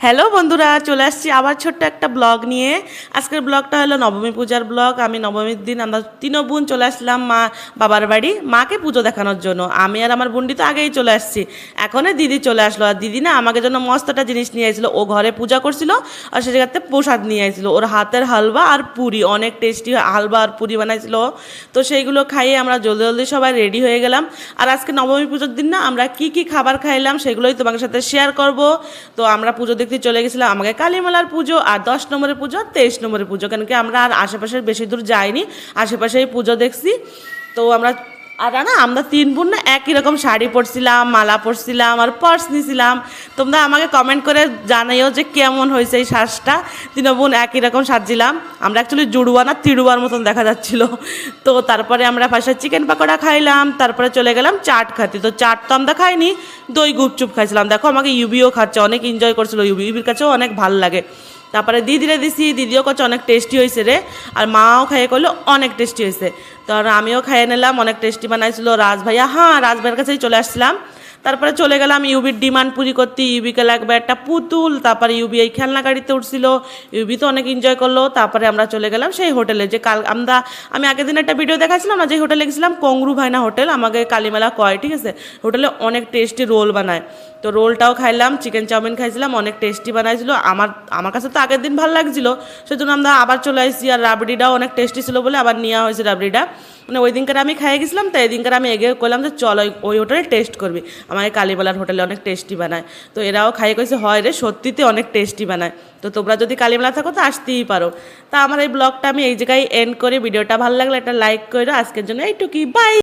Hello বন্ধুরা, চলে আসছি আবার ছোট্ট একটা ব্লগ নিয়ে। আজকের ব্লগটা হলো নবমী পূজার ব্লগ। আমি নবমীর দিন আমরা তিনও বোন চলে আসলাম বাবার বাড়ি মাকে পুজো দেখানোর জন্য। আমি আর আমার বোনটি তো আগেই চলে আসছি, এখনই দিদি চলে আসলো। আর দিদি না আমাকে জন্য মস্ত একটা জিনিস নিয়ে আসছিল। ও ঘরে পূজা করছিল আর সে জায়গাতে প্রসাদ নিয়ে আসছিল। ওর হাতের হালুয়া আর পুরি, অনেক টেস্টি হালুয়া আর পুরি বানাইছিল। তো সেইগুলো খাইয়ে আমরা জলদি জলদি সবাই রেডি হয়ে গেলাম। আর আজকে নবমী পুজোর দিন না আমরা কি কি খাবার খাইলাম সেগুলোই তোমাদের সাথে শেয়ার করব। তো আমরা পুজো দেখতে চলে গেছিলাম। আমাকে কালীমেলার পুজো আর 10 নম্বরের পুজো আর 23 নম্বরের পুজো, কেন কি আমরা আর আশেপাশের বেশি দূর যাইনি, আশেপাশেই পুজো দেখছি। তো আমরা 3 বোন না একই রকম শাড়ি পরছিলাম, মালা পরছিলাম আর পার্স নিয়েছিলাম। তোমরা আমাকে কমেন্ট করে জানাইও যে কেমন হয়েছে এই সাজটা। 3 বোন একই রকম সাজছিলাম। আমরা অ্যাকচুয়ালি জুড়ুয়া না তিড়ুয়ার মতন দেখা যাচ্ছিল। তো তারপরে আমরা পাশে চিকেন পাকোড়া খাইলাম, তারপরে চলে গেলাম চাট খাতে। তো চাট তো আমরা খাইনি, দই গুপচুপ খাইছিলাম। দেখো আমাকে ইউবিও খাচ্ছে, অনেক এনজয় করছিল। ইউবির কাছেও অনেক ভালো লাগে। তারপরে দিদিরে দিছি, দিদিও কাছে অনেক টেস্টি হয়েছে রে। আর মাও খাইয়ে করলো অনেক টেস্টি হয়েছে। তো আমিও খাইয়ে নিলাম, অনেক টেস্টি বানাইছিল রাজ ভাইয়া। হ্যাঁ, রাজ ভাইয়ের কাছেই চলে আসছিলাম। তারপরে চলে গেলাম ইউবির ডিমান্ড পুরি করতে। ইউবিকে লাগবে একটা পুতুল। তারপরে ইউবি এই খেলনা গাড়িতে উঠছিল, ইউবি তো অনেক এনজয় করলো। তারপরে আমরা চলে গেলাম সেই হোটেলে, যে আমি আগের দিন একটা ভিডিও দেখাচ্ছিলাম না, যে হোটেলে গেছিলাম কংরু ভাইনা হোটেল, আমাকে কালীমেলা কয়, ঠিক আছে। হোটেলে অনেক টেস্টি রোল বানায়। তো রোলটাও খাইলাম, চিকেন চাউমিন খাইছিলাম, অনেক টেস্টি বানাইছিল। আমার কাছে তো আগের দিন ভালো লাগছিল, সেজন্য আমরা আবার চলে আসছি। আর রাবড়িটাও অনেক টেস্টি ছিল বলে আবার নেওয়া হয়েছে রাবড়িটা। মানে ওই দিনকার আমি খাইয়ে গেছিলাম, তো এই দিনকার আমি এগিয়ে করলাম যে চল ওই হোটেলে টেস্ট করবি। আমাকে কালীবেলার হোটেলে অনেক টেস্টি বানায়। তো এরাও খাইয়ে কইছে হয় রে, সত্যিতে অনেক টেস্টি বানায়। তো তোমরা যদি কালীমেলা থাকো তো আসতেই পারো। তা আমার এই ব্লগটা আমি এই জায়গায় এন্ড করে, ভিডিওটা ভালো লাগলে একটা লাইক করো। আজকের জন্য এইটুকুই, বাই।